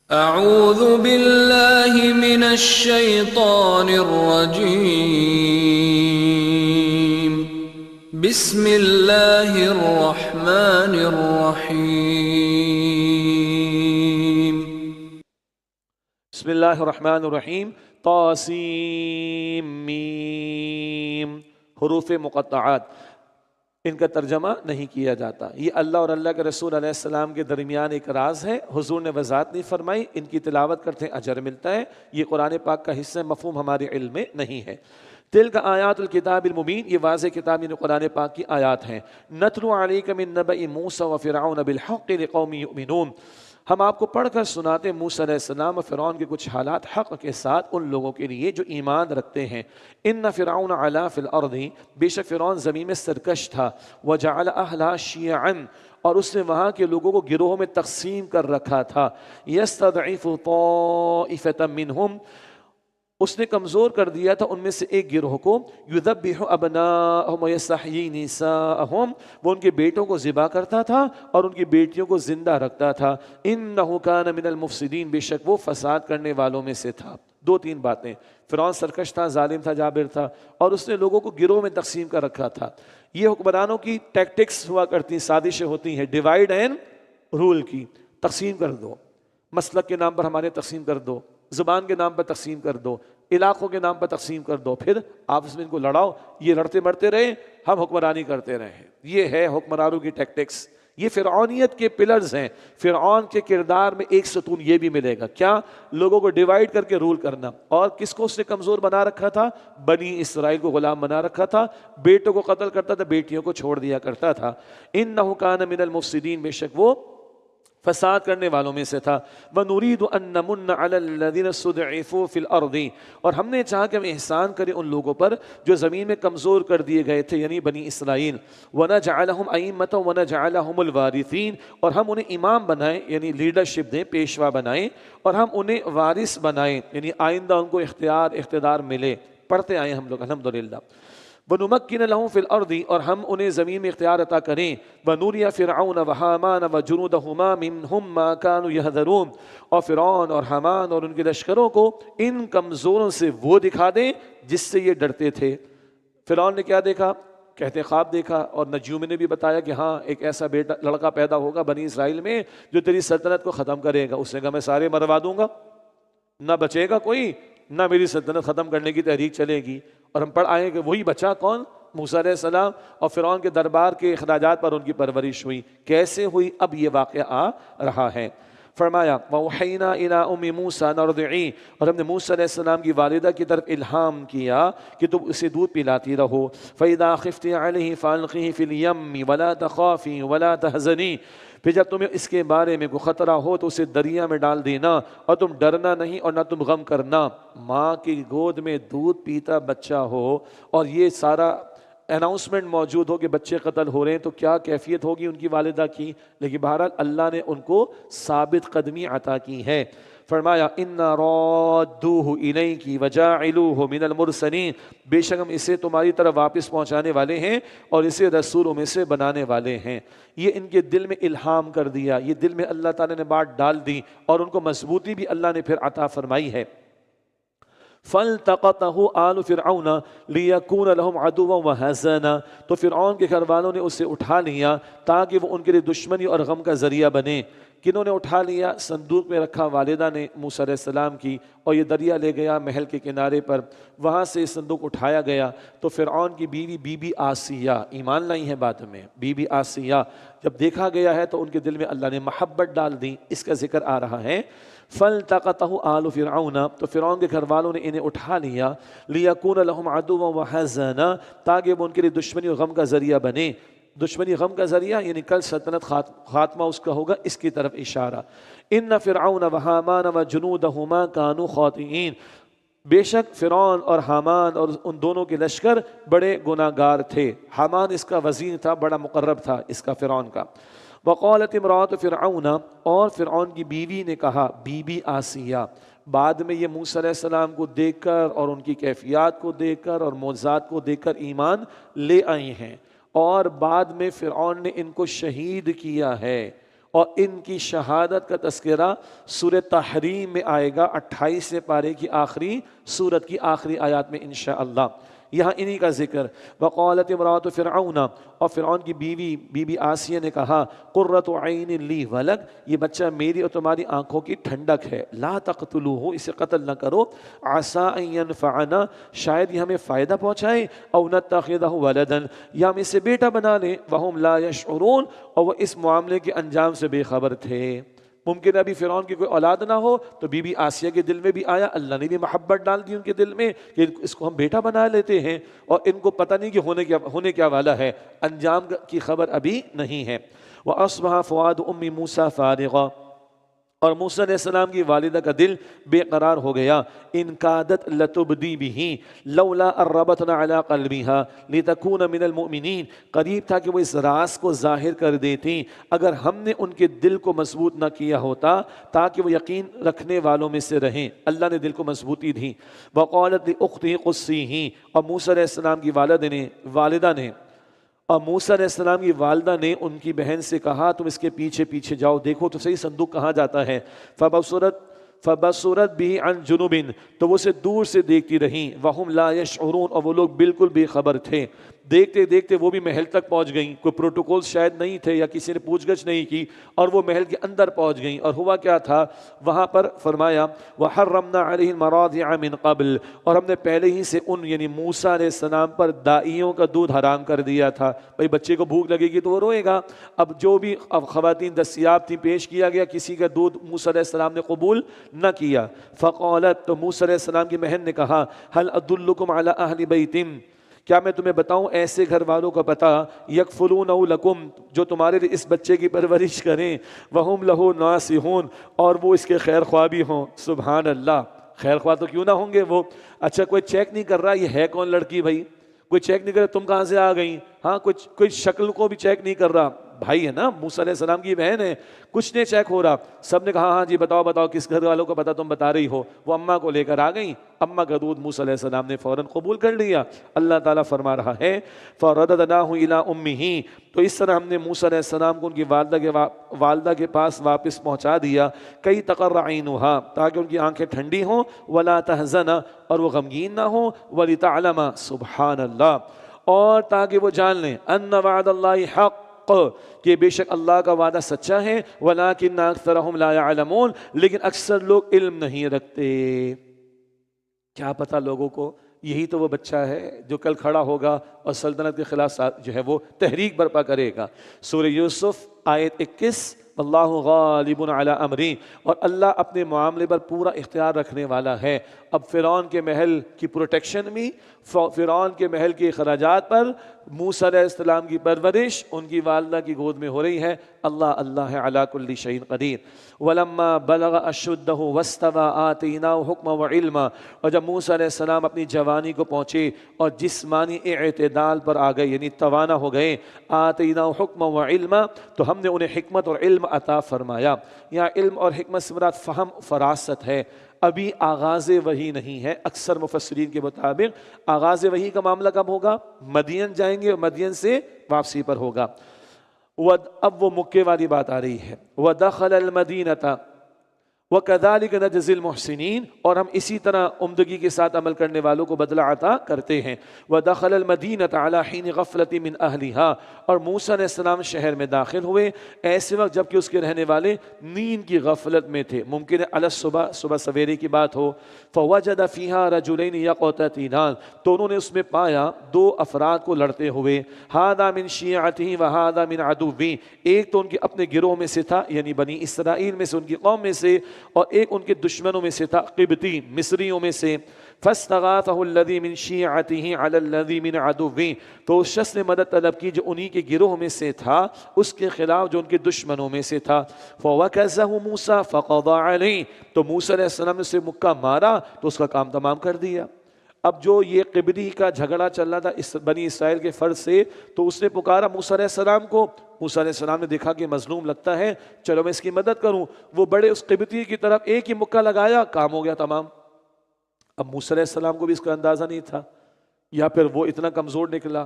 اعوذ باللہ من الشیطان الرجیم بسم اللہ الرحمن الرحیم بسم اللہ الرحمن الرحیم طاسیم میم حروف مقطعات، ان کا ترجمہ نہیں کیا جاتا۔ یہ اللہ اور اللہ کے رسول علیہ السلام کے درمیان ایک راز ہے، حضور نے وضاحت نہیں فرمائی، ان کی تلاوت کرتے ہیں اجر ملتا ہے، یہ قرآن پاک کا حصہ مفہوم ہمارے علم میں نہیں ہے۔ تلک آیات الکتاب المبین، یہ واضح کتاب یعنی قرآن پاک کی آیات ہیں۔ نتلو علیک من نبأ موسیٰ وفرعون بالحق لقوم یؤمنون، ہم آپ کو پڑھ کر سناتے موسیٰ علیہ السلام اور فرعون کے کچھ حالات حق کے ساتھ ان لوگوں کے لیے جو ایمان رکھتے ہیں۔ ان فرعون علا فی الارض، بے شک فرعون زمین میں سرکش تھا، وجعل اہلھا شیعا، اور اس نے وہاں کے لوگوں کو گروہوں میں تقسیم کر رکھا تھا۔ یستضعف طائفۃ منہم، اس نے کمزور کر دیا تھا ان میں سے ایک گروہ کو۔ یذبح ابناءہم ویستحیی نساءہم، وہ ان کے بیٹوں کو ذبح کرتا تھا اور ان کی بیٹیوں کو زندہ رکھتا تھا۔ انہ کان من المفسدین، بے شک وہ فساد کرنے والوں میں سے تھا۔ دو تین باتیں، فرعون سرکش تھا، ظالم تھا، جابر تھا، اور اس نے لوگوں کو گروہ میں تقسیم کر رکھا تھا۔ یہ حکمرانوں کی ٹیکٹکس ہوا کرتی ہیں، سازشیں ہوتی ہیں، ڈیوائیڈ اینڈ رول کی، تقسیم کر دو، مسلک کے نام پر ہمارے تقسیم کر دو، زبان کے نام پر تقسیم کر دو، علاقوں کے نام پر تقسیم کر دو، پھر آپس میں ان کو لڑاؤ، یہ لڑتے مرتے رہے، ہم حکمرانی کرتے رہے۔ یہ ہے حکمرانوں کی ٹیکٹکس، یہ فرعونیت کے پلرز ہیں۔ فرعون کے کردار میں ایک ستون یہ بھی ملے گا، کیا؟ لوگوں کو ڈیوائیڈ کر کے رول کرنا۔ اور کس کو اس نے کمزور بنا رکھا تھا؟ بنی اسرائیل کو غلام بنا رکھا تھا، بیٹوں کو قتل کرتا تھا، بیٹیوں کو چھوڑ دیا کرتا تھا۔ انہ کان من المفسدین، بے شک وہ فساد کرنے والوں میں سے تھا۔ وَنُرِيدُ أَن نَّمُنَّ عَلَى الَّذِينَ اسْتُضْعِفُوا فِي الْأَرْضِ، اور ہم نے چاہا کہ ہم احسان کریں ان لوگوں پر جو زمین میں کمزور کر دیے گئے تھے، یعنی بنی اسرائیل۔ وَنَجْعَلَهُمْ أَئِمَّةً وَنَجْعَلَهُمُ الْوَارِثِينَ، اور ہم انہیں امام بنائیں یعنی لیڈرشپ دیں، پیشوا بنائیں، اور ہم انہیں وارث بنائیں یعنی آئندہ ان کو اقتدار ملے۔ پڑھتے آئے ہم لوگ الحمدللہ۔ وَنُمَكِّنَ لَهُمْ فِي الْأَرْضِ، اور ہم انہیں زمین میں اختیار عطا کریں۔ وَنُرِيَ فِرْعَوْنَ وَحَامَانَ وَجُنُودَهُمَا مِنْهُمْ مَا كَانُوا يَحْذَرُونَ، اور فرعون اور حامان اور ان کے لشکروں کو ان کمزوروں سے وہ دکھا دیں جس سے یہ ڈرتے تھے۔ فرعون نے کیا دیکھا؟ کہتے خواب دیکھا، اور نجوم نے بھی بتایا کہ ہاں ایک ایسا لڑکا پیدا ہوگا بنی اسرائیل میں جو تیری سلطنت کو ختم کرے گا۔ اس نے کہا میں سارے مروا دوں گا، نہ بچے گا کوئی، نہ میری سلطنت ختم کرنے کی تحریک چلے گی۔ اور ہم پڑھ آئے کہ وہی بچہ کون؟ موسیٰ علیہ السلام، اور فرعون کے دربار کے اخراجات پر ان کی پرورش ہوئی۔ کیسے ہوئی؟ اب یہ واقعہ آ رہا ہے۔ فرمایا وَأَوْحَيْنَا إِلَىٰ أُمِّ مُوسَىٰ أَنْ أَرْضِعِيهِ، اور ہم نے موسیٰ علیہ السلام کی والدہ کی طرف الہام کیا کہ تم اسے دودھ پلاتی رہو۔ فَإِذَا خِفْتِ عَلَيْهِ فَأَلْقِيهِ فِي الْيَمِّ وَلَا تَخَافِي وَلَا تَحْزَنِي، پھر جب تمہیں اس کے بارے میں کوئی خطرہ ہو تو اسے دریا میں ڈال دینا، اور تم ڈرنا نہیں اور نہ تم غم کرنا۔ ماں کی گود میں دودھ پیتا بچہ ہو اور یہ سارا اناؤنسمنٹ موجود ہو کہ بچے قتل ہو رہے ہیں تو کیا کیفیت ہوگی ان کی والدہ کی؟ لیکن بہرحال اللہ نے ان کو ثابت قدمی عطا کی ہے۔ فرمایا اِنَّا رَادُّوهُ إِلَيْكِ وَجَاعِلُوهُ مِنَ الْمُرْسَلِينَ، بے شک ہم اسے تمہاری طرف واپس پہنچانے والے ہیں اور اسے رسولوں میں سے بنانے والے ہیں۔ یہ ان کے دل میں الہام کر دیا، یہ دل میں اللہ تعالیٰ نے بات ڈال دی، اور ان کو مضبوطی بھی اللہ نے پھر عطا فرمائی ہے۔ فَالْتَقَطَهُ آلُ فِرْعَوْنَ لِيَكُونَ لَهُمْ عَدُوًّا وَحَزَنًا، تو فرعون کے گھر والوں نے اسے اٹھا لیا تاکہ وہ ان کے لیے دشمنی اور غم کا ذریعہ بنے۔ کنہوں نے اٹھا لیا؟ صندوق میں رکھا والدہ نے موسیٰ علیہ السلام کی، اور یہ دریا لے گیا محل کے کنارے پر، وہاں سے صندوق اٹھایا گیا تو فرعون کی بیوی بی بی آسیہ ایمان لائی ہے بعد میں۔ بی بی آسیہ جب دیکھا گیا ہے تو ان کے دل میں اللہ نے محبت ڈال دی، اس کا ذکر آ رہا ہے۔ فَالْتَقَطَهُ آلُ فِرْعَوْنَ، تو فرعون کے گھر والوں نے انہیں اٹھا لیا، لِيَكُونَ لَهُمْ عَدُوًّا وَحَزَنًا، تاکہ وہ ان کے لیے دشمنی اور غم کا ذریعہ بنے۔ دشمنی غم کا ذریعہ یعنی کل سلطنت خاتمہ اس کا ہوگا، اس کی طرف اشارہ۔ اِنَّ فِرْعَوْنَ وَحَامَانَ وَجُنُودَهُمَا كَانُوا خَاطِئِينَ، بے شک فرعون اور حامان اور ان دونوں کے لشکر بڑے گناہ گار تھے۔ حامان اس کا وزیر تھا، بڑا مقرب تھا اس کا، فرعون کا۔ وقالت امرأة فرعون، اور فرعون کی بیوی نے کہا، بی بی آسیہ، بعد میں یہ موسیٰ علیہ السلام کو دیکھ کر اور ان کی کیفیات کو دیکھ کر اور معجزات کو دیکھ کر ایمان لے آئی ہیں، اور بعد میں فرعون نے ان کو شہید کیا ہے۔ اور ان کی شہادت کا تذکرہ سورہ تحریم میں آئے گا 28 پارے کی آخری سورت کی آخری آیات میں انشاءاللہ. یہاں انہی کا ذکر. وقالت امرأۃ فرعون، اور فرعون کی بی بی آسیہ نے کہا قرۃ عین لی ولک، یہ بچہ میری اور تمہاری آنکھوں کی ٹھنڈک ہے. لا تقتلوہ، اسے قتل نہ کرو. عسیٰ ان ینفعنا، شاید یہ ہمیں فائدہ پہنچائے. او نتخذہ ولدا، یا ہم اسے بیٹا بنا لیں. وہم لا یشعرون، اور وہ اس معاملے کے انجام سے بے خبر تھے. ممکن ہے ابھی فرعون کی کوئی اولاد نہ ہو تو بی بی آسیہ کے دل میں بھی آیا، اللہ نے بھی محبت ڈال دی ان کے دل میں کہ اس کو ہم بیٹا بنا لیتے ہیں، اور ان کو پتہ نہیں کہ ہونے کیا والا ہے، انجام کی خبر ابھی نہیں ہے. وَأَصْبَحَ فُؤَادُ أُمِّ مُوسَىٰ فَارِغًا، اور موسیٰ علیہ السلام کی والدہ کا دل بے قرار ہو گیا. ان کادت لتبدی بہ لولا اربتنا علی قلبها لتکون من المؤمنین، قریب تھا کہ وہ اس راز کو ظاہر کر دیتی اگر ہم نے ان کے دل کو مضبوط نہ کیا ہوتا تاکہ وہ یقین رکھنے والوں میں سے رہیں. اللہ نے دل کو مضبوطی دی. وقالت لاختہ قصیہ، اور موسیٰ علیہ السلام کی والدہ نے اور موسیٰ علیہ السلام کی والدہ نے ان کی بہن سے کہا تم اس کے پیچھے پیچھے جاؤ، دیکھو تو صحیح صندوق کہاں جاتا ہے. فبصرت به عن جنوب، تو وہ اسے دور سے دیکھتی رہیں. وہم لا یشعرون، اور وہ لوگ بالکل بے خبر تھے. دیکھتے دیکھتے وہ بھی محل تک پہنچ گئیں. کوئی پروٹوکول شاید نہیں تھے یا کسی نے پوچھ گچھ نہیں کی، اور وہ محل کے اندر پہنچ گئیں. اور ہوا کیا تھا وہاں پر، فرمایا وحرمنا علیہ المراضع من قبل، اور ہم نے پہلے ہی سے ان یعنی موسیٰ علیہ السلام پر دائیوں کا دودھ حرام کر دیا تھا. بھئی بچے کو بھوک لگے گی تو وہ روئے گا. اب جو بھی خواتین دستیاب تھیں پیش کیا گیا، کسی کا دودھ موسیٰ علیہ السلام نے قبول نہ کیا. فقالت، تو موسیٰ علیہ السلام کی بہن نے کہا هل ادلکم علی اہل بیت، کیا میں تمہیں بتاؤں ایسے گھر والوں کا پتہ یکفلونہ لکم، جو تمہارے لیے اس بچے کی پرورش کریں. وہم لہ ناصحون، اور وہ اس کے خیر خواہ بھی ہوں. سبحان اللہ، خیر خواہ تو کیوں نہ ہوں گے وہ. اچھا کوئی چیک نہیں کر رہا یہ ہے کون لڑکی، بھائی کوئی چیک نہیں کر رہا تم کہاں سے آ گئی. ہاں کوئی شکل کو بھی چیک نہیں کر رہا. بھائی ہے نا، موسیٰ علیہ السلام کی بہن ہے، کچھ نہیں چیک ہو رہا. سب نے کہا ہاں جی بتاؤ کس گھر والوں کو پتا تم بتا رہی ہو. وہ اماں کو لے کر آ گئیں. اماں کا دودھ موسیٰ علیہ السلام نے فوراً قبول کر لیا. اللہ تعالیٰ فرما رہا ہے فَرَدَدْنَاهُ إِلَىٰ أُمِّهِ، تو اس طرح ہم نے موسیٰ علیہ السلام کو ان کی والدہ کے پاس واپس پہنچا دیا. کئی تقر عینها، تاکہ ان کی آنکھیں ٹھنڈی ہوں. وَلَا تَحْزَنَ، اور وہ غمگین نہ ہوں. وَلِتَعْلَمَ، سبحان اللہ، اور تاکہ وہ جان لیں ان وعد اللہ حق، کہ بے شک اللہ کا وعدہ سچا ہے. وَلَٰكِنَّ أَكْثَرَهُمْ لَا يَعْلَمُونَ، لیکن اکثر لوگ علم نہیں رکھتے. کیا پتہ لوگوں کو یہی تو وہ بچہ ہے جو کل کھڑا ہوگا اور سلطنت کے خلاف جو ہے وہ تحریک برپا کرے گا. سورہ یوسف آیت 21، اللہ غالب علی امری، اور اللہ اپنے معاملے پر پورا اختیار رکھنے والا ہے. اب فرعون کے محل کی پروٹیکشن میں، فرعون کے محل کے اخراجات پر موسیٰ علیہ السلام کی پرورش ان کی والدہ کی گود میں ہو رہی ہے. اللہ علی کل شیء قدیر. ولما بلغ اشدہ واستوى آتیناہ حکما وعلما، اور جب موسیٰ علیہ السلام اپنی جوانی کو پہنچے اور جسمانی اعتدال پر آ گئے یعنی توانا ہو گئے، آتیناہ حکما وعلما، تو ہم نے انہیں حکمت اور علم عطا فرمایا. یہاں علم اور حکمت سے مراد فہم فراست ہے. ابھی آغاز وحی نہیں ہے. اکثر مفسرین کے مطابق آغاز وحی کا معاملہ کب ہوگا؟ مدین جائیں گے اور مدین سے واپسی پر ہوگا. اب وہ مکے والی بات آ رہی ہے. وَدَخَلَ الْمَدِينَةَ وَكَذَلِكَ نَجْزِي الْمُحْسِنِينَ، اور ہم اسی طرح عمدگی کے ساتھ عمل کرنے والوں کو بدلہ عطا کرتے ہیں. وَدَخَلَ الْمَدِينَةَ عَلَى حِينِ غَفْلَةٍ مِّنْ أَهْلِهَا، اور موسیٰ علیہ السلام شہر میں داخل ہوئے ایسے وقت جب کہ اس کے رہنے والے نیند کی غفلت میں تھے. ممکن ہے علی صبح سویرے کی بات ہو. فَوَجَدَ فِيهَا رَجُلَيْنِ يَقْتَتِلَانِ، تو انہوں نے اس میں پایا دو افراد کو لڑتے ہوئے. هَذَا مِنْ شِيعَتِهِ وَهَذَا مِنْ عَدُوِّهِ، ایک تو ان کے اپنے گروہ میں سے تھا یعنی بنی اسرائیل میں سے، ان کی قوم میں سے، اور ایک ان کے دشمنوں میں سے تھا، قبطی مصریوں میں سے. فاستغاثه الذي من شيعته على الذي من عدوه، تو اس شخص نے مدد طلب کی جو انہی کے گروہ میں سے تھا اس کے خلاف جو ان کے دشمنوں میں سے تھا. فوكزه موسى فقضى عليه، تو موسیٰ علیہ السلام نے اسے مکہ مارا تو اس کا کام تمام کر دیا. اب جو یہ قبطی کا جھگڑا چل رہا تھا بنی اسرائیل کے فرد سے، تو اس نے پکارا موسیٰ علیہ السلام کو. موسیٰ علیہ السلام نے دیکھا کہ مظلوم لگتا ہے، چلو میں اس کی مدد کروں. وہ بڑے اس قبطی کی طرف ایک ہی مکہ لگایا، کام ہو گیا تمام. اب موسیٰ علیہ السلام کو بھی اس کا اندازہ نہیں تھا، یا پھر وہ اتنا کمزور نکلا،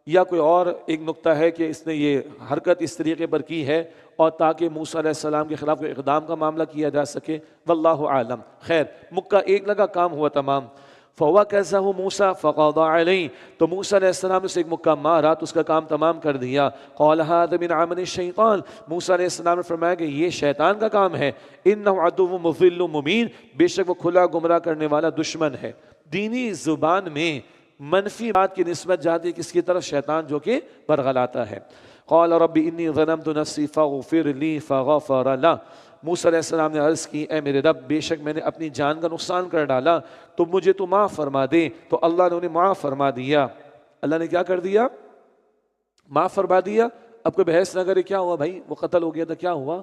یا کوئی اور ایک نقطہ ہے کہ اس نے یہ حرکت اس طریقے پر کی ہے اور تاکہ موسیٰ علیہ السلام کے خلاف کوئی اقدام کا معاملہ کیا جا سکے، واللہ عالم۔ خیر، مکہ ایک لگا، کام ہوا تمام۔ فہوا کیسا ہو موسیٰ فقضى علیہ، تو موسیٰ علیہ السلام نے اسے ایک مکہ مارا تو اس کا کام تمام کر دیا۔ قال هذا من عمل الشیطان، موسیٰ علیہ السلام نے فرمایا کہ یہ شیطان کا کام ہے۔ انہ عدو مضل مبین، بے شک وہ کھلا گمراہ کرنے والا دشمن ہے۔ دینی زبان میں منفی بات کی نسبت جاتی ہے کس کی طرف؟ شیطان، جو کہ برغلاتا ہے۔ قال رب انی ظلمت نفسی فاغفر لی فغفر له، موسیٰ علیہ السلام نے عرض کی اے میرے رب، بے شک میں نے اپنی جان کا نقصان کر ڈالا، تو مجھے تو معاف فرما دے۔ تو اللہ نے انہیں معاف فرما دیا۔ اللہ نے کیا کر دیا؟ معاف فرما دیا۔ اب کوئی بحث نہ کرے کیا ہوا بھائی، وہ قتل ہو گیا تھا، کیا ہوا؟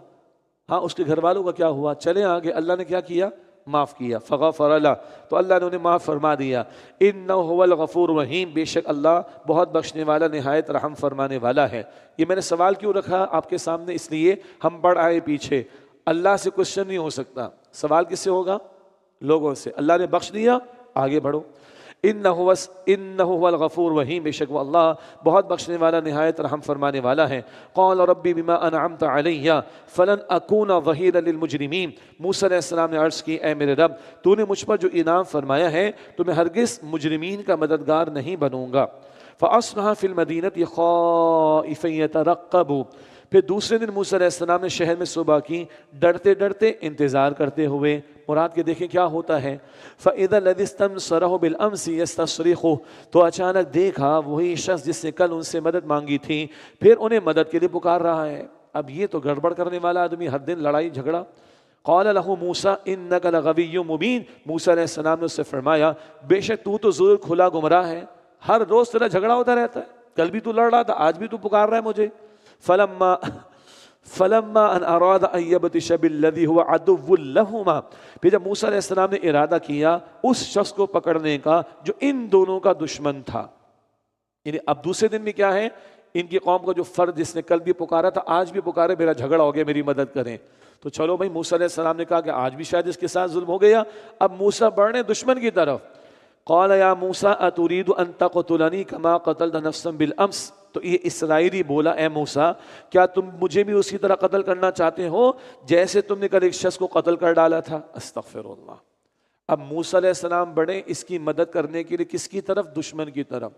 ہاں، اس کے گھر والوں کا کیا ہوا؟ چلیں آگے، اللہ نے کیا کیا؟ معاف کیا۔ فغفر له، تو اللہ نے انہیں معاف فرما دیا۔ انہ هو الغفور الرحیم، بے شک اللہ بہت بخشنے والا، نہایت رحم فرمانے والا ہے۔ یہ میں نے سوال کیوں رکھا آپ کے سامنے؟ اس لیے ہم بڑھ آئے پیچھے۔ اللہ سے کوشچن نہیں ہو سکتا، سوال کس سے ہوگا؟ لوگوں سے۔ اللہ نے بخش دیا، آگے بڑھو۔ انہ هو الغفور الرحیم، بے شک وہ اللہ بہت بخشنے والا، نہایت رحم فرمانے والا ہے۔ قال ربی بما انعمت علی فلن اکون ظہیرا للمجرمین، موسیٰ علیہ السلام نے عرض کی اے میرے رب، تو نے مجھ پر جو انعام فرمایا ہے تو میں ہرگز مجرمین کا مددگار نہیں بنوں گا۔ فاصبح فی المدینہ خائفا یترقب، پھر دوسرے دن موسیٰ علیہ السلام نے شہر میں صبح کی، ڈرتے ڈرتے، انتظار کرتے ہوئے۔ مراد کے دیکھیں کیا ہوتا ہے، فَإِذَا الَّذِي اسْتَنصَرَهُ بِالْأَمْسِ يَسْتَصْرِخُهُ، تو اچانک دیکھا وہی شخص جس نے کل ان سے مدد مانگی تھی، پھر انہیں مدد کے لیے پکار رہا ہے۔ اب یہ تو گڑبڑ کرنے والا آدمی، ہر دن لڑائی جھگڑا۔ قال له موسیٰ انک لغوی مبین، موسیٰ علیہ السلام نے اس سے فرمایا بے شک تو ضرور کھلا گمراہ ہے، ہر روز تیرا جھگڑا ہوتا رہتا ہے، کل بھی تو لڑ رہا تھا، آج بھی تو پکار رہا ہے مجھے۔ فلما ان اراد ان یبطش بالذی هو عدو لہما، پھر جب موسیٰ علیہ السلام نے ارادہ کیا اس شخص کو پکڑنے کا جو ان دونوں کا دشمن تھا، یعنی اب دوسرے دن میں کیا ہے، ان کی قوم کا جو فرد جس نے کل بھی پکارا تھا آج بھی پکارے، میرا جھگڑا ہو گیا، میری مدد کریں۔ تو چلو بھائی، موسیٰ علیہ السلام نے کہا کہ آج بھی شاید اس کے ساتھ ظلم ہو گیا، اب موسیٰ بڑھنے دشمن کی طرف۔ قال یا موسیٰ اتريد ان تقتلنی كما قتلت نفسا بالامس، تو یہ اسرائیلی بولا اے موسیٰ، کیا تم مجھے بھی اسی طرح قتل کرنا چاہتے ہو جیسے تم نے کل ایک شخص کو قتل کر ڈالا تھا؟ استغفر اللہ۔ اب موسیٰ علیہ السلام بڑھے اس کی مدد کرنے کے لیے کس کی طرف؟ دشمن کی طرف۔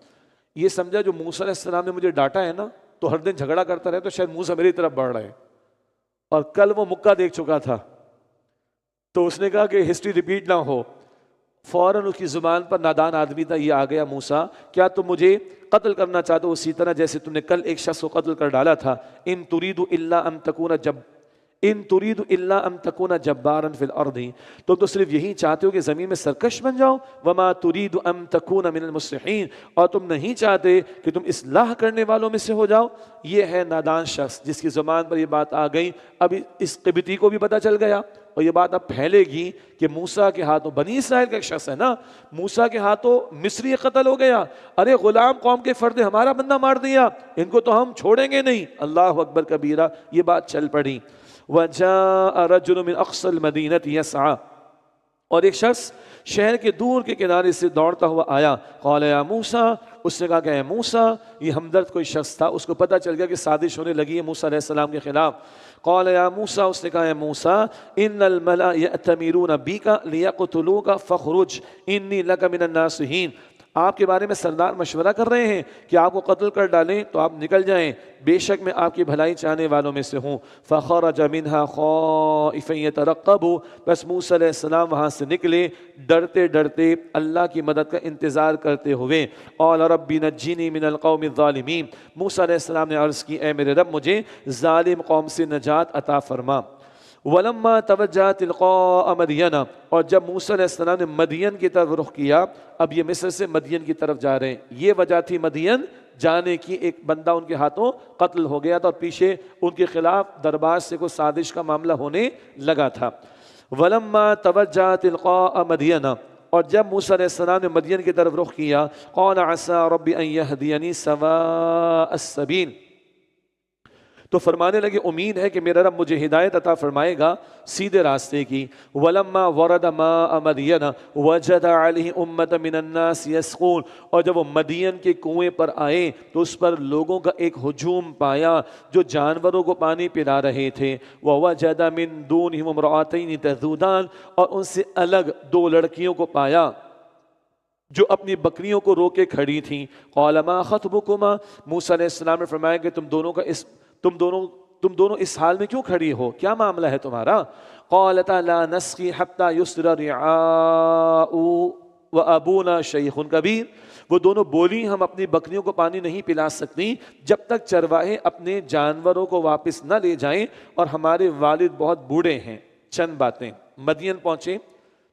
یہ سمجھا جو موسیٰ علیہ السلام نے مجھے ڈانٹا ہے نا، تو ہر دن جھگڑا کرتا رہے، تو شاید موسیٰ میری طرف بڑھ رہے، اور کل وہ مکہ دیکھ چکا تھا، تو اس نے کہا کہ ہسٹری ریپیٹ نہ ہو۔ فوراً اس کی زبان پر نادان آدمی تھا، یہ آ گیا موسیٰ، کیا تم مجھے قتل کرنا چاہتے ہو اسی طرح جیسے تم نے کل ایک شخص کو قتل کر ڈالا تھا؟ ان تريد الا ان تكون جبارا في الارض، تم تو صرف یہی چاہتے ہو کہ زمین میں سرکش بن جاؤ۔ وما تريد ان تكون من المصلحين، اور تم نہیں چاہتے کہ تم اصلاح کرنے والوں میں سے ہو جاؤ۔ یہ ہے نادان شخص جس کی زبان پر یہ بات آ گئی۔ اب اس قبطی کو بھی پتہ چل گیا، اور یہ بات اب پھیلے گی کہ موسیٰ کے ہاتھوں، بنی اسرائیل کا ایک شخص ہے نا، موسیٰ کے ہاتھوں مصری قتل ہو گیا، ارے غلام قوم کے فرد نے ہمارا بندہ مار دیا، ان کو تو ہم چھوڑیں گے نہیں۔ اللہ اکبر کبیرہ، یہ بات چل پڑی۔ وَجَاءَ رَجُلٌ مِّنْ أَقْصَى الْمَدِينَةِ يَسْعَىٰ، اور ایک شخص شہر کے دور کے کنارے سے دوڑتا ہوا آیا۔ قال یا موسیٰ، اس نے کہا کہ اے موسیٰ، یہ ہمدرد کوئی شخص تھا، اس کو پتہ چل گیا کہ سازش ہونے لگی ہے موسیٰ علیہ السلام کے خلاف۔ قال یا موسیٰ، اس نے کہا اے موسیٰ، ان الملأ یأتمرون بک لیقتلوک فاخرج انی لک من الناصحین، آپ کے بارے میں سردار مشورہ کر رہے ہیں کہ آپ کو قتل کر ڈالیں تو آپ نکل جائیں، بے شک میں آپ کی بھلائی چاہنے والوں میں سے ہوں۔ فخرج منها خائفا يترقب، بس موسیٰ علیہ السلام وہاں سے نکلے ڈرتے ڈرتے، اللہ کی مدد کا انتظار کرتے ہوئے۔ قال رب نجنی من القوم الظالمین، موسیٰ علیہ السلام نے عرض کی اے میرے رب مجھے ظالم قوم سے نجات عطا فرما۔ وَلَمَّا تَوَجَّهَ تِلْقَاءَ مَدْيَنَ، اور جب موسیٰ علیہ السلام نے مدین کی طرف رخ کیا، اب یہ مصر سے مدین کی طرف جا رہے ہیں، یہ وجہ تھی مدین جانے کی، ایک بندہ ان کے ہاتھوں قتل ہو گیا تھا اور پیچھے ان کے خلاف دربار سے کوئی سازش کا معاملہ ہونے لگا تھا۔ وَلَمَّا تَوَجَّهَ تِلْقَاءَ مَدْيَنَ، اور جب موسیٰ علیہ السلام نے مدین کی طرف رخ کیا، قَالَ عَسَىٰ رَبِّ أَن يَهْدِيَنِي سَوَاءَ السَّبِيلِ، تو فرمانے لگے امید ہے کہ میرا رب مجھے ہدایت عطا فرمائے گا سیدھے راستے کی. وَلَمَّا وَرَدَ مَاءَ مَدْيَنَ وَجَدَ عَلَيْهِ أُمَّةً مِّنَ النَّاسِ يَسْقُونَ. اور جب وہ مدین کے کنویں پر آئے تو اس پر لوگوں کا ایک ہجوم پایا جو جانوروں کو پانی پلا رہے تھے. وَوَجَدَ مِن دُونِهِمْ امْرَأَتَيْنِ تَذُودَانِ. اور ان سے الگ دو لڑکیوں کو پایا جو اپنی بکریوں کو روکے کھڑی تھیں. قال ما خطبكما. موسیٰ علیہ السلام نے فرمایا کہ تم دونوں اس حال میں کیوں کھڑی ہو، کیا معاملہ ہے تمہارا؟ قالتا لا نسقي حتى يصدر الرعاء وابونا شيخ كبير. وہ دونوں بولی ہم اپنی بکریوں کو پانی نہیں پلا سکتی جب تک چرواہے اپنے جانوروں کو واپس نہ لے جائیں اور ہمارے والد بہت بوڑھے ہیں. چند باتیں. مدین پہنچے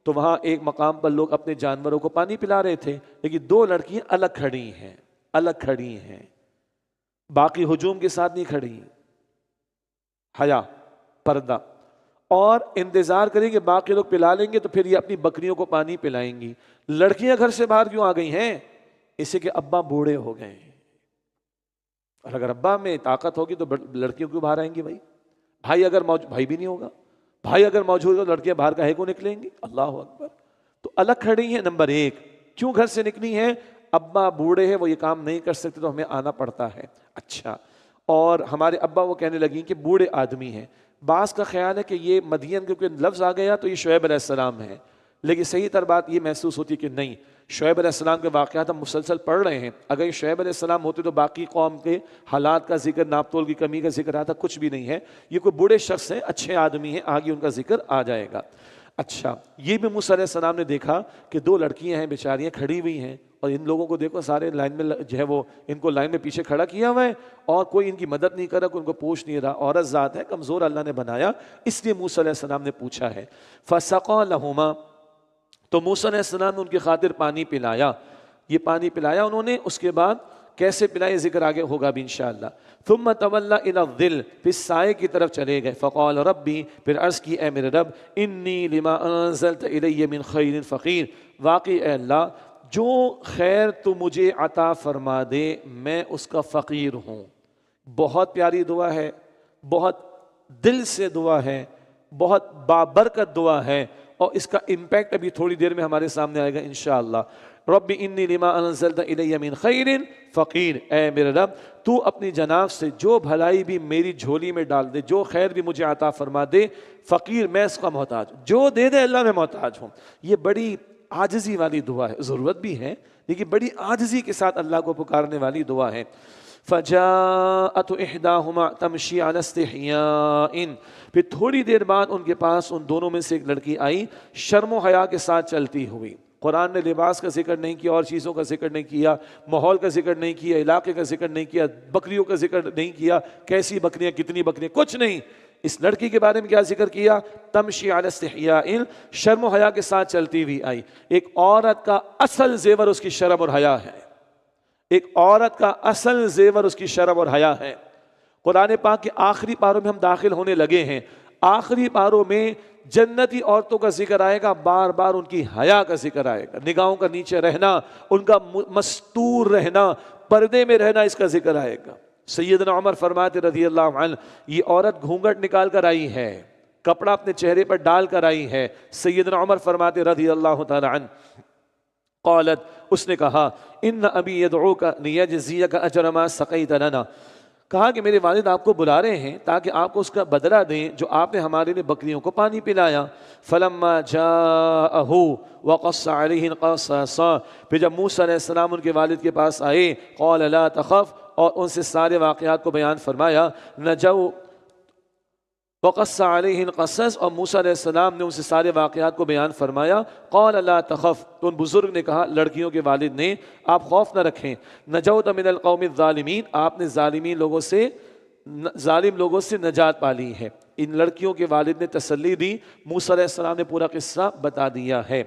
تو وہاں ایک مقام پر لوگ اپنے جانوروں کو پانی پلا رہے تھے، لیکن دو لڑکیاں الگ کھڑی ہیں، باقی ہجوم کے ساتھ نہیں کھڑی. حیا، پردہ، اور انتظار کریں کہ باقی لوگ پلا لیں گے تو پھر یہ اپنی بکریوں کو پانی پلائیں گی. لڑکیاں گھر سے باہر کیوں آ گئی ہیں؟ اسے کہ ابا بوڑھے ہو گئے ہیں. اور اگر ابا میں طاقت ہوگی تو لڑکیوں کیوں باہر آئیں گی؟ بھائی اگر بھائی بھی نہیں ہوگا، بھائی اگر موجود ہو تو لڑکیاں باہر کہے کو نکلیں گی؟ اللہ اکبر. تو الگ کھڑی ہیں. نمبر ایک، کیوں گھر سے نکلی ہیں؟ ابا بوڑھے ہیں، وہ یہ کام نہیں کر سکتے تو ہمیں آنا پڑتا ہے. اچھا، اور ہمارے ابا وہ کہنے لگیں کہ بوڑھے آدمی ہیں. بعض کا خیال ہے کہ یہ مدین کیونکہ لفظ آ گیا تو یہ شعیب علیہ السلام ہے، لیکن صحیح تر بات یہ محسوس ہوتی ہے کہ نہیں، شعیب علیہ السلام کے واقعات ہم مسلسل پڑھ رہے ہیں. اگر یہ شعیب علیہ السلام ہوتے تو باقی قوم کے حالات کا ذکر، ناپتول کی کمی کا ذکر آتا، کچھ بھی نہیں ہے. یہ کوئی بوڑھے شخص ہیں، اچھے آدمی ہیں، آگے ان کا ذکر آ جائے گا. اچھا، یہ بھی موسیٰ علیہ السلام نے دیکھا کہ دو لڑکیاں ہیں بیچاریاں کھڑی ہوئی ہیں، اور ان لوگوں کو دیکھو سارے لائن میں جو ہے وہ ان کو لائن میں پیچھے کھڑا کیا ہوا ہے اور کوئی ان کی مدد نہیں کر رہا، کوئی ان کو پوچھ نہیں رہا. عورت ذات ہے، کمزور اللہ نے بنایا، اس لیے موسیٰ علیہ السلام نے پوچھا ہے. فَسَقَى لَهُمَا. تو موسیٰ علیہ السلام نے ان کی خاطر پانی پلایا. یہ پانی پلایا انہوں نے. اس کے بعد کیسے پلائے ذکر آگے ہوگا بھی انشاءاللہ. ثم تولى الى الظل. پھر سائے کی طرف چلے گئے. فقال ربی. پھر عرض کی اے میرے رب، انی لما انزلت الی من خیر فقیر. واقعی اے اللہ، جو خیر تو مجھے عطا فرما دے میں اس کا فقیر ہوں. بہت پیاری دعا ہے، بہت دل سے دعا ہے، بہت بابرکت دعا ہے، اور اس کا امپیکٹ ابھی تھوڑی دیر میں ہمارے سامنے آئے گا انشاءاللہ. رب انی لما انزلت الی من خیر فقیر. اے میرے رب، تو اپنی جناب سے جو بھلائی بھی میری جھولی میں ڈال دے، جو خیر بھی مجھے عطا فرما دے، فقیر میں اس کا محتاج ہوں. جو دے دے اللہ میں محتاج ہوں. یہ بڑی عاجزی والی دعا ہے، ضرورت بھی ہے لیکن بڑی عاجزی کے ساتھ اللہ کو پکارنے والی دعا ہے. فجاءت احداهما تمشي على استحياء. پھر تھوڑی دیر بعد ان کے پاس ان دونوں میں سے ایک لڑکی آئی شرم و حیا کے ساتھ چلتی ہوئی. قرآن نے لباس کا ذکر نہیں کیا، اور چیزوں کا ذکر نہیں کیا، ماحول کا ذکر نہیں کیا، علاقے کا ذکر نہیں کیا، بکریوں کا ذکر نہیں کیا، کیسی بکریاں، کتنی بکریاں، کچھ نہیں. اس لڑکی کے بارے میں کیا ذکر کیا؟ تمشی علی استحیاء، شرم و حیا کے ساتھ چلتی ہوئی آئی. ایک عورت کا اصل زیور اس کی شرم اور حیا ہے. ایک عورت کا اصل زیور اس کی شرم اور حیا ہے. قرآن پاک کے آخری پاروں میں ہم داخل ہونے لگے ہیں. آخری پاروں میں جنتی عورتوں کا ذکر آئے گا، بار بار ان کی حیا کا ذکر آئے گا، نگاہوں کا نیچے رہنا، ان کا مستور رہنا، پردے میں رہنا، اس کا ذکر آئے گا. سیدنا عمر فرماتے رضی اللہ عنہ، یہ عورت گھونگھٹ نکال کر آئی ہے، کپڑا اپنے چہرے پر ڈال کر آئی ہے. سیدنا عمر فرماتے رضی اللہ تعالی عنہ، قالت، اس نے کہا، ان ابی یدعوک لیجزیک اجر ما سقیت لنا. کہا کہ میرے والد آپ کو بلا رہے ہیں تاکہ آپ کو اس کا بدلہ دیں جو آپ نے ہمارے لیے بکریوں کو پانی پلایا. فلما جاءہ وقص علیہ القصص. پھر جب موسیٰ علیہ السلام ان کے والد کے پاس آئے، قال لا تخف، اور ان سے سارے واقعات کو بیان فرمایا. نجو وقص علیہ القصص، اور موسیٰ علیہ السلام نے ان سے سارے واقعات کو بیان فرمایا. قال لا تخف، تو ان بزرگ نے کہا، لڑکیوں کے والد نے، آپ خوف نہ رکھیں. نجوت من القوم الظالمین، آپ نے ظالم لوگوں سے نجات پالی ہے. ان لڑکیوں کے والد نے تسلی دی. موسیٰ علیہ السلام نے پورا قصہ بتا دیا ہے.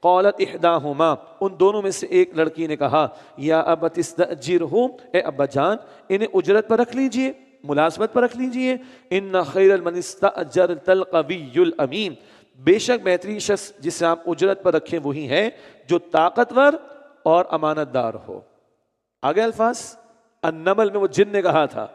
قالت احداہما، ان دونوں میں سے ایک لڑکی نے کہا، یا ابت استاجرہ، اے ابا جان انہیں اجرت پر رکھ لیجئے، ملازمت پر رکھ لیجئے. ان خیر من استاجرت القوی الامین، بے شک بہترین شخص جسے آپ اجرت پر رکھیں وہی ہے جو طاقتور اور امانت دار ہو. آگے الفاظ، النمل میں وہ جن نے کہا تھا،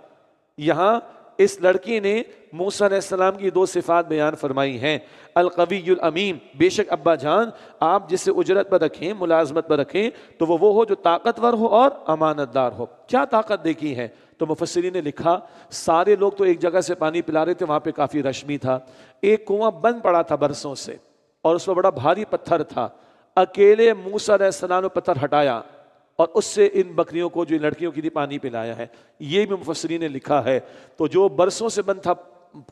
یہاں اس لڑکی نے موسیٰ علیہ السلام کی دو صفات بیان فرمائی ہیں. القوی الامین، بے شک ابا جان آپ جسے اجرت پر رکھیں، ملازمت پر رکھیں تو وہ ہو جو طاقتور ہو اور امانت دار ہو. کیا طاقت دیکھی ہے؟ تو مفسرین نے لکھا سارے لوگ تو ایک جگہ سے پانی پلا رہے تھے، وہاں پہ کافی رش بھی تھا. ایک کنواں بند پڑا تھا برسوں سے اور اس میں بڑا بھاری پتھر تھا. اکیلے موسیٰ علیہ السلام نے پتھر ہٹایا اور اس سے ان بکریوں کو جو لڑکیوں کی تھی پانی پلایا ہے. یہ بھی مفسرین نے لکھا ہے. تو جو برسوں سے بند تھا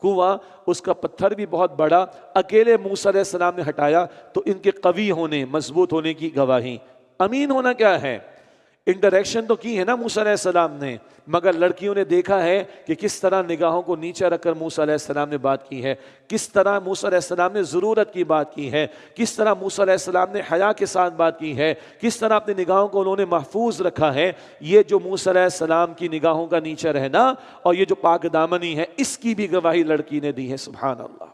کنواں، اس کا پتھر بھی بہت بڑا، اکیلے موسیٰ علیہ السلام نے ہٹایا. تو ان کے قوی ہونے، مضبوط ہونے کی گواہی. امین ہونا کیا ہے؟ انٹریکشن تو کی ہے نا موسیٰ علیہ السلام نے، مگر لڑکیوں نے دیکھا ہے کہ کس طرح نگاہوں کو نیچے رکھ کر موسیٰ علیہ السلام نے بات کی ہے، کس طرح موسیٰ علیہ السلام نے ضرورت کی بات کی ہے، کس طرح موسیٰ علیہ السلام نے حیا کے ساتھ بات کی ہے، کس طرح اپنی نگاہوں کو انہوں نے محفوظ رکھا ہے. یہ جو موسیٰ علیہ السلام کی نگاہوں کا نیچے رہنا اور یہ جو پاک دامنی ہے، اس کی بھی گواہی لڑکی نے دی ہے. سبحان اللہ.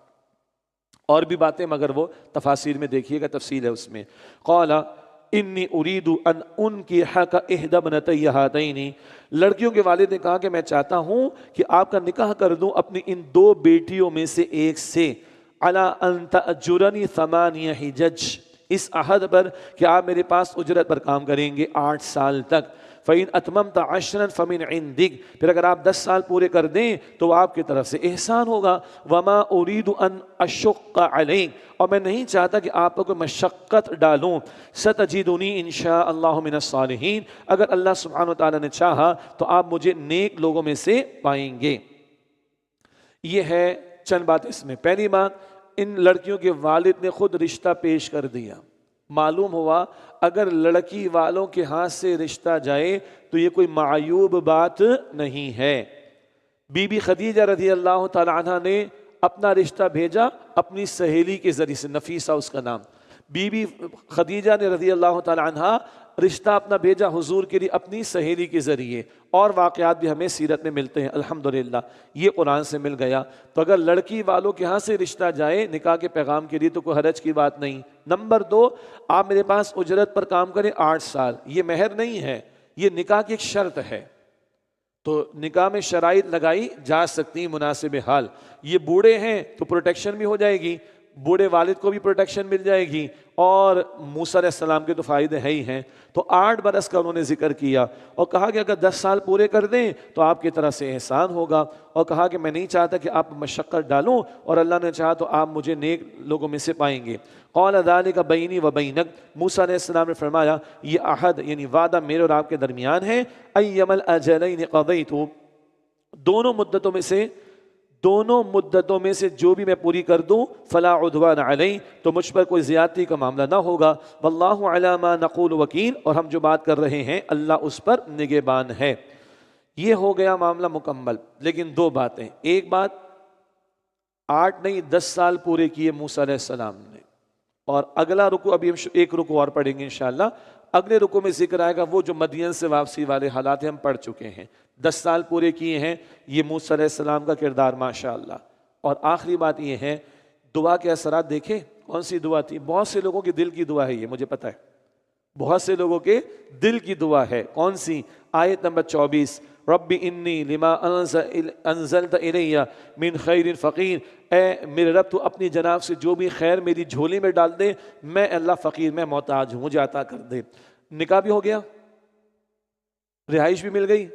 اور بھی باتیں مگر وہ تفاسیر میں دیکھیے گا، تفصیل ہے اس میں. قال انی اريد ان انکحک احدی ابنتی ہاتین، لڑکیوں کے والد نے کہا کہ میں چاہتا ہوں کہ آپ کا نکاح کر دوں اپنی ان دو بیٹیوں میں سے ایک سے. علی ان تأجرنی 8 حجج، اس عہد پر کہ آپ میرے پاس اجرت پر کام کریں گے 8 سال تک. فَإِنْ أَتْمَمْتَ عَشْرًا فَمِنْ عِنْدِكَ، پھر اگر آپ 10 سال پورے کر دیں تو آپ کی طرف سے احسان ہوگا. وَمَا أُرِيدُ أَنْ أَشُقَّ عَلَيْكَ، اور میں نہیں چاہتا کہ آپ کو مشقت ڈالوں. سَتَجِدُنِي إِنْ شَاءَ اللَّهُ مِنَ الصَّالِحِينَ، اگر اللہ سبحانہ وتعالی نے چاہا تو آپ مجھے نیک لوگوں میں سے پائیں گے. یہ ہے چند بات اس میں. پہلی بات، ان لڑکیوں کے والد نے خود رشتہ پیش کر دیا. معلوم ہوا اگر لڑکی والوں کے ہاتھ سے رشتہ جائے تو یہ کوئی معیوب بات نہیں ہے. بی بی خدیجہ رضی اللہ تعالی عنہ نے اپنا رشتہ بھیجا اپنی سہیلی کے ذریعے سے، نفیسہ اس کا نام. بی بی خدیجہ نے رضی اللہ تعالی عنہ رشتہ اپنا بھیجا حضور کے لیے اپنی سہیلی کے ذریعے. اور واقعات بھی ہمیں سیرت میں ملتے ہیں الحمدللہ. یہ قرآن سے مل گیا. تو اگر لڑکی والوں کے ہاں سے رشتہ جائے نکاح کے پیغام کے لیے تو کوئی حرج کی بات نہیں. نمبر 2، آپ میرے پاس اجرت پر کام کریں 8 سال. یہ مہر نہیں ہے، یہ نکاح کی ایک شرط ہے. تو نکاح میں شرائط لگائی جا سکتی مناسب حال. یہ بوڑھے ہیں تو پروٹیکشن بھی ہو جائے گی، بوڑھے والد کو بھی پروٹیکشن مل جائے گی، اور موسیٰ علیہ السلام کے تو فائدے ہیں ہی ہیں. تو 8 برس کا انہوں نے ذکر کیا اور کہا کہ اگر 10 سال پورے کر دیں تو آپ کی طرف سے احسان ہوگا. اور کہا کہ میں نہیں چاہتا کہ آپ مشقت ڈالوں، اور اللہ نے چاہا تو آپ مجھے نیک لوگوں میں سے پائیں گے. قال ذلك بینی و بینک، موسیٰ علیہ السلام نے فرمایا یہ عہد یعنی وعدہ میرے اور آپ کے درمیان ہے. ایما الاجلین قضیت، دونوں مدتوں میں سے جو بھی میں پوری کر دوں فلا عدوان علی، تو مجھ پر کوئی زیادتی کا معاملہ نہ ہوگا. واللہ علی ما نقول وکیل، اور ہم جو بات کر رہے ہیں اللہ اس پر نگہبان ہے. یہ ہو گیا معاملہ مکمل. لیکن 2 باتیں. ایک بات، 8 نہیں 10 سال پورے کیے موسیٰ علیہ السلام نے. اور اگلا رکوع ابھی ہم ایک رکوع اور پڑھیں گے انشاءاللہ. اگلے رکوع میں ذکر آئے گا وہ جو مدین سے واپسی والے حالات ہیں، ہم پڑھ چکے ہیں. 10 سال پورے کیے ہیں. یہ موسیٰ علیہ السلام کا کردار ماشاءاللہ. اور آخری بات یہ ہے، دعا کے اثرات دیکھیں. کون سی دعا تھی؟ بہت سے لوگوں کی دل کی دعا ہے، یہ مجھے پتہ ہے، بہت سے لوگوں کے دل کی دعا ہے. کون سی؟ آیت نمبر 24، رب انی لما انزلت الی من خیر فقیر، اے میرے رب تو اپنی جناب سے جو بھی خیر میری جھولی میں ڈال دے، میں اللہ فقیر، میں محتاج ہوں، مجھے عطا کر دے. نکاح بھی ہو گیا، رہائش بھی مل گئی،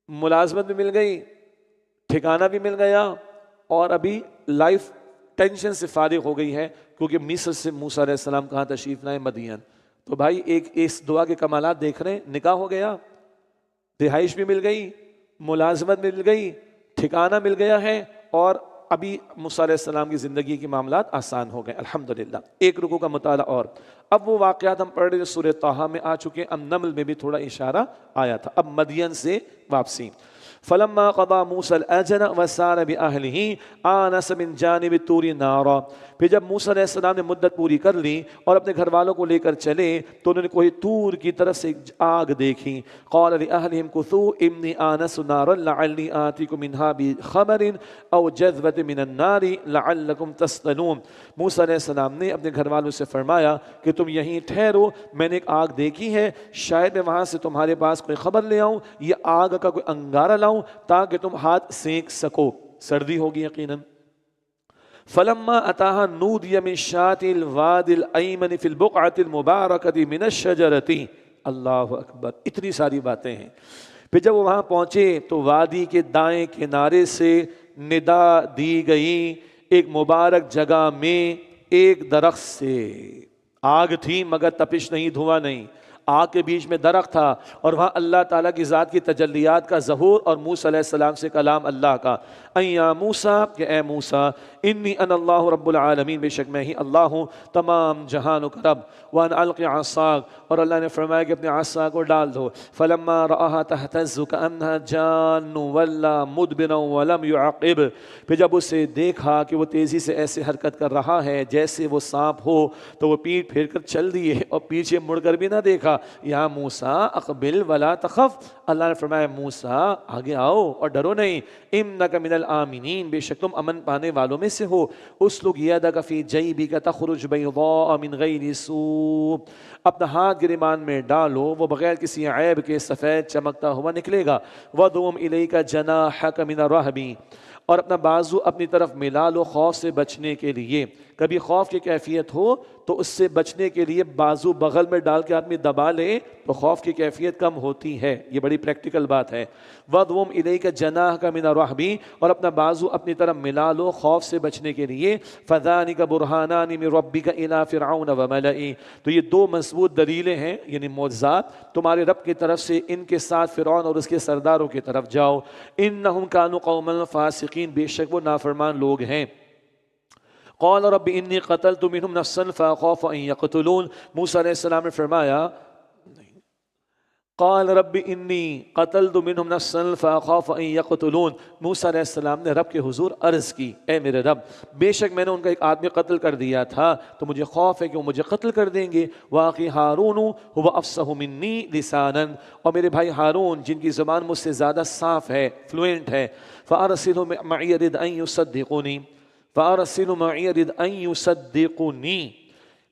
ملازمت بھی مل گئی، ٹھکانہ بھی مل گیا، اور ابھی لائف ٹینشن سے فارغ ہو گئی ہے کیونکہ مصر سے موسیٰ علیہ السلام کہاں تشریف لائے؟ مدین. تو بھائی ایک اس دعا کے کمالات دیکھ رہے ہیں. نکاح ہو گیا، رہائش بھی مل گئی، ملازمت مل گئی، ٹھکانہ مل گیا ہے، اور ابھی موسیٰ علیہ السلام کی زندگی کے معاملات آسان ہو گئے الحمدللہ. ایک رکوع کا مطالعہ اور. اب وہ واقعات ہم پڑھ رہے جو سورہ طٰہٰ میں آ چکے ہیں. اب نمل میں بھی تھوڑا اشارہ آیا تھا. اب مدین سے واپسی. فلما قضى موسى الاجل وسار باهله آنس من جانب الطور نارا، پھر جب موسیٰ علیہ السلام نے مدت پوری کر لی اور اپنے گھر والوں کو لے کر چلے تو انہوں نے کوئی طور کی طرف سے آگ دیکھی. قال لأهلهم كثوا إني آنست نارا لعلي آتيكم منها بخبر أو جذوة من النار لعلكم تصطلون. موسیٰ علیہ السلام نے اپنے گھر والوں سے فرمایا کہ تم یہیں ٹھہرو، میں نے ایک آگ دیکھی ہے، شاید میں وہاں سے تمہارے پاس کوئی خبر لے آؤں یا آگ کا کوئی انگارہ لاؤں لاؤں تاکہ تم ہاتھ سینک سکو، سردی ہوگی یقیناً۔ فلما اتاها نودی من شاط الواد الایمن فی البقعۃ المبارکۃ من الشجرۃ۔ اللہ اکبر، اتنی ساری باتیں ہیں۔ پھر جب وہ وہاں پہنچے تو وادی کے دائیں کنارے سے ندا دی گئی ایک مبارک جگہ میں ایک درخت سے۔ آگ تھی مگر تپش نہیں، دھواں نہیں، آگ کے بیچ میں درخت تھا، اور وہاں اللہ تعالیٰ کی ذات کی تجلیات کا ظہور اور موسیٰ علیہ السلام سے کلام اللہ کا۔ یا موسیٰ، کہ اے موسیٰ، انی انا اللہ رب العالمین، بے شک میں ہی اللہ ہوں تمام جہانوں کا رب۔ وان الق عصاک، اور اللہ نے فرمایا کہ اپنے عصا کو ڈال دو۔ فلما رآہا تہتز کأنہا جان ولا مدبرا ولم یعقب، پھر جب اسے دیکھا کہ وہ تیزی سے ایسے حرکت کر رہا ہے جیسے وہ سانپ ہو، تو وہ پیٹ پھیر کر چل دیے اور پیچھے مڑ کر بھی نہ دیکھا۔ یا موسیٰ اقبل ولا تخف، اللہ نے فرمایا موسیٰ آگے آؤ اور ڈرو نہیں۔ انک من الآمنین، بے شک تم امن پانے والوں میں سے ہو۔ اسلک یدک فی جیبک تخرج بیضاء من غیر سوء، اپنا ہاتھ گریبان میں ڈالو، وہ بغیر کسی عیب کے سفید چمکتا ہوا نکلے گا۔ وَضُمْ إِلَيْكَ جَنَاحَكَ مِنَ الرَّهْبِ، اور اپنا بازو اپنی طرف ملا لو خوف سے بچنے کے لیے۔ کبھی خوف کی کیفیت ہو تو اس سے بچنے کے لیے بازو بغل میں ڈال کے آدمی دبا لے تو خوف کی کیفیت کم ہوتی ہے، یہ بڑی پریکٹیکل بات ہے۔ وَضْوُمْ إِلَيْكَ جَنَاحَكَ مِنَ الرَّهْبِ، اور اپنا بازو اپنی طرف ملا لو خوف سے بچنے کے لیے۔ فَذَانِكَ بُرْهَانَانِ مِن رَبِّكَ إِلَىٰ فِرْعَوْنَ وَمَلَئِهِ، تو یہ دو مضبوط دلیلیں ہیں، یعنی معجزات تمہارے رب کی طرف سے، ان کے ساتھ فرعون اور اس کے سرداروں کی طرف جاؤ۔ إِنَّهُمْ كَانُوا قَوْمًا فَاسِقِينَ، بے شک وہ نافرمان لوگ ہیں۔ قال رب انی قتلت منهم نفسا فاخاف ان یقتلون، موسیٰ علیہ السلام نے فرمایا، قال رب انی قتلت منهم نفسا فاخاف ان یقتلون، موسیٰ علیہ السلام نے رب کے حضور عرض کی، اے میرے رب، بے شک میں نے ان کا ایک آدمی قتل کر دیا تھا تو مجھے خوف ہے کہ وہ مجھے قتل کر دیں گے۔ واخی ہارون هو افصح منی لسانا، اور میرے بھائی ہارون جن کی زبان مجھ سے زیادہ صاف ہے، فلوئنٹ ہے، فارسلہ معی يرد ان یصدقونی، فَأَرْسِلُ مَعِيَ رِدْ أَن يُصَدِّقُنِي،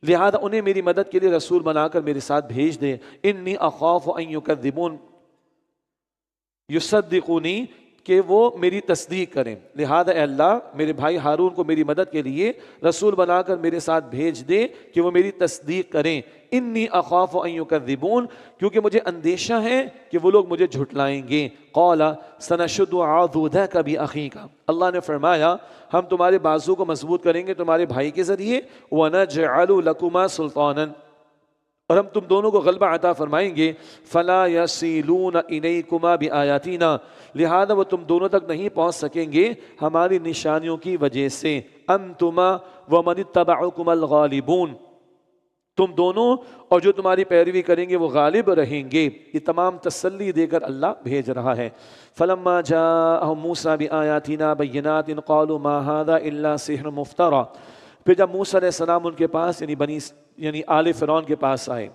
لہذا انہیں میری مدد کے لیے رسول بنا کر میرے ساتھ بھیج دیں۔ انی اخاف ان یکذبون، یصدقونی، کہ وہ میری تصدیق کریں، لہذا اے اللہ میرے بھائی ہارون کو میری مدد کے لیے رسول بنا کر میرے ساتھ بھیج دے کہ وہ میری تصدیق کریں۔ انی اخاف ان یکذبون، کیونکہ مجھے اندیشہ ہے کہ وہ لوگ مجھے جھٹلائیں گے۔ قال سنشد عضدک باخیک، اللہ نے فرمایا ہم تمہارے بازو کو مضبوط کریں گے تمہارے بھائی کے ذریعے۔ ونجعل لکما سلطانا، اور ہم تم دونوں کو غلبہ عطا فرمائیں گے۔ فلا یصلون الیکما بآیاتنا، لہذا وہ تم دونوں تک نہیں پہنچ سکیں گے ہماری نشانیوں کی وجہ سے۔ انتما ومن اتبعکما الغالبون، تم دونوں اور جو تمہاری پیروی کریں گے وہ غالب رہیں گے۔ یہ تمام تسلی دے کر اللہ بھیج رہا ہے۔ فلما جاءهم موسیٰ بآیاتنا بینات قالوا ما هذا الا سحر مفترى، پھر جب موسیٰ علیہ السلام ان کے پاس یعنی آل فرعون کے پاس آئے،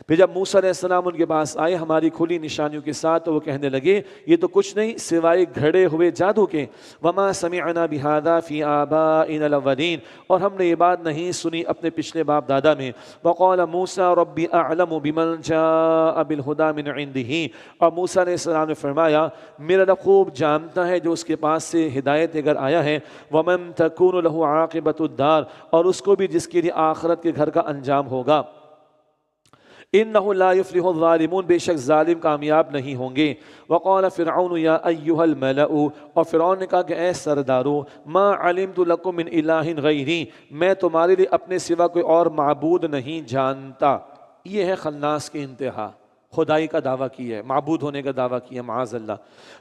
پھر جب موسیٰ علیہ السلام ان کے پاس آئے ہماری کھلی نشانیوں کے ساتھ، تو وہ کہنے لگے یہ تو کچھ نہیں سوائے گھڑے ہوئے جادو کے۔ وما سمعنا بهذا في آبائنا الاولین، اور ہم نے یہ بات نہیں سنی اپنے پچھلے باپ دادا میں۔ وقال موسیٰ ربی اعلم بمن جاء بالہدی من عنده، اور موسیٰ علیہ السلام نے فرمایا میرا رب خوب جانتا ہے جو اس کے پاس سے ہدایت لے کر آیا ہے۔ ومن تکون له عاقبۃ الدار، اور اس کو بھی جس کے لیے آخرت کے گھر کا انجام ہوگا۔ انہ لا یفلح الظالمون، بے شک ظالم کامیاب نہیں ہوں گے۔ وقال فرعون یا ایھا الملأ، اور فرعون نے کہا کہ اے سردارو، ما علمت لکم من الہ غیری، میں تمہارے لیے اپنے سوا کوئی اور معبود نہیں جانتا۔ یہ ہے خناس کی انتہا، خدائی کا دعویٰ کی ہے، معبود ہونے کا دعویٰ کیا معاذ اللہ۔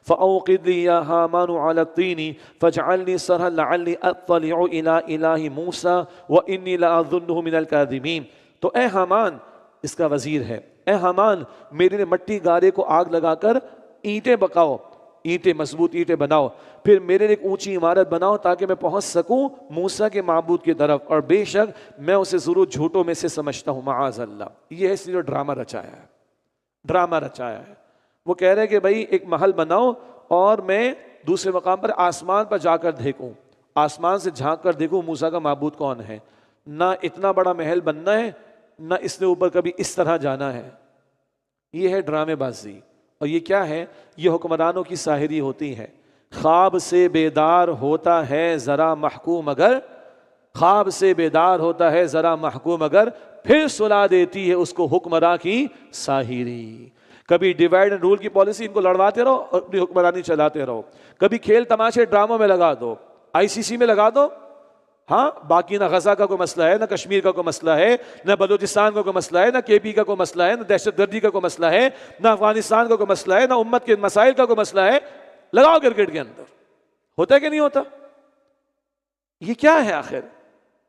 فأوقد لي يا هامان على الطين فاجعل لي صرحا لعلي اطلع الى الہ موسیٰ واني لاظنه من الكاذبین، تو اے حامان، اس کا وزیر ہے، اے حامان میرے لیے مٹی گارے کو آگ لگا کر اینٹیں پکاؤ، اینٹیں مضبوط اینٹیں بناؤ، پھر میرے لیے ایک اونچی عمارت بناؤ تاکہ میں پہنچ سکوں موسیٰ کے معبود کی طرف، اور بے شک میں اسے ضرور جھوٹوں میں سے سمجھتا ہوں معاذ اللہ۔ یہ ہے اس لیے ڈرامہ رچایا ہے، ڈرامہ رچایا ہے۔ وہ کہہ رہے کہ بھائی ایک محل بناؤ اور میں دوسرے مقام پر آسمان پر جا کر دیکھوں، آسمان سے جھانک کر دیکھوں موسیٰ کا معبود کون ہے۔ نہ اتنا بڑا محل بننا ہے، نہ اس نے اوپر کبھی اس طرح جانا ہے۔ یہ ہے ڈرامے بازی، اور یہ کیا ہے؟ یہ حکمرانوں کی ساحری ہوتی ہے. خواب سے بیدار ہوتا ہے ذرا محکوم اگر، خواب سے بیدار ہوتا ہے ذرا محکوم اگر، پھر سلا دیتی ہے اس کو حکمراں کی ساحری. کبھی ڈیوائڈ اینڈ رول کی پالیسی ان کو لڑواتے رہو اور اپنی حکمرانی چلاتے رہو. کبھی کھیل تماشے ڈراموں میں لگا دو، آئی سی سی میں لگا دو. ہاں باقی نہ غزہ کا کوئی مسئلہ ہے، نہ کشمیر کا کوئی مسئلہ ہے، نہ بلوچستان کا کوئی مسئلہ ہے، نہ کے پی کا کوئی مسئلہ ہے، نہ دہشت گردی کا کوئی مسئلہ ہے، نہ افغانستان کا کوئی مسئلہ ہے، نہ امت کے مسائل کا کوئی مسئلہ ہے. لگاؤ کرکٹ کے اندر. ہوتا ہے کہ نہیں ہوتا؟ یہ کیا ہے آخر؟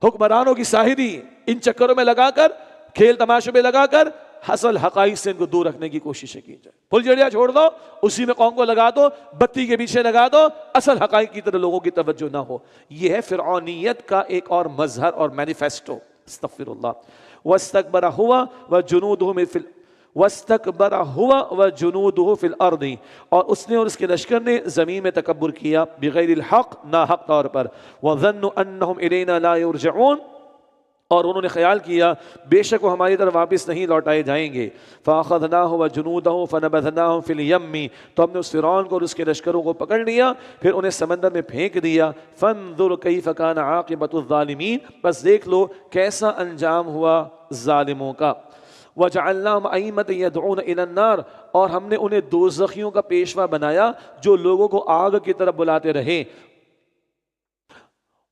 حکمرانوں کی ساحری. ان چکروں میں لگا کر، کھیل تماشوں میں لگا کر اصل حقائق سے ان کو دور رکھنے کی کوشش کی جائے. پھل جڑیاں چھوڑ دو، اسی میں قوم کو لگا دو، بتی کے پیچھے لگا دو، اصل حقائق کی طرف لوگوں کی توجہ نہ ہو. یہ ہے فرعونیت کا ایک اور مظہر اور مینیفیسٹو. استغفر اللہ. واستكبر هو وجنوده في الارض، اور اس نے اور اس کے لشکر نے زمین میں تکبر کیا، بغیر الحق، ناحق طور پر. وظنوا انهم الينا لا يرجعون، اور انہوں نے خیال کیا بے شک وہ ہماری طرف واپس نہیں لوٹائے جائیں گے. فاخذناه وجنوده فنبذناهم في اليم، تو ہم نے اس فرعون کو اور اس کے لشکروں کو پکڑ لیا، پھر انہیں سمندر میں پھینک دیا. فانظر كيف كان عاقبة الظالمين، بس دیکھ لو کیسا انجام ہوا ظالموں کا. وجعلناهم أئمة يدعون إلى النار، اور ہم نے انہیں دوزخیوں کا پیشوا بنایا جو لوگوں کو آگ کی طرف بلاتے رہے.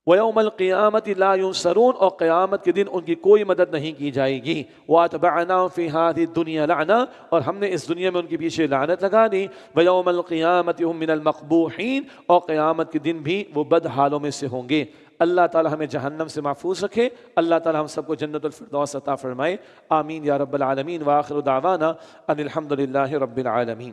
وَيَوْمَ الْقِيَامَةِ لَا يُنصَرُونَ، اور قیامت کے دن ان کی کوئی مدد نہیں کی جائے گی. وَأَتْبَعْنَاهُمْ فِي هَذِهِ الدُّنْيَا لَعْنَةً، اور ہم نے اس دنیا میں ان کے پیچھے لعنت لگا دی. وَيَوْمَ الْقِيَامَةِ هُمْ مِنَ الْمَقْبُوحِينَ، اور قیامت کے دن بھی وہ بد حالوں میں سے ہوں گے. اللہ تعالی ہمیں جہنم سے محفوظ رکھے. اللہ تعالی ہم سب کو جنت الفردوس عطا فرمائے. آمین یا رب العالمین. وآخر دعوانا ان الحمد للہ رب العالمین.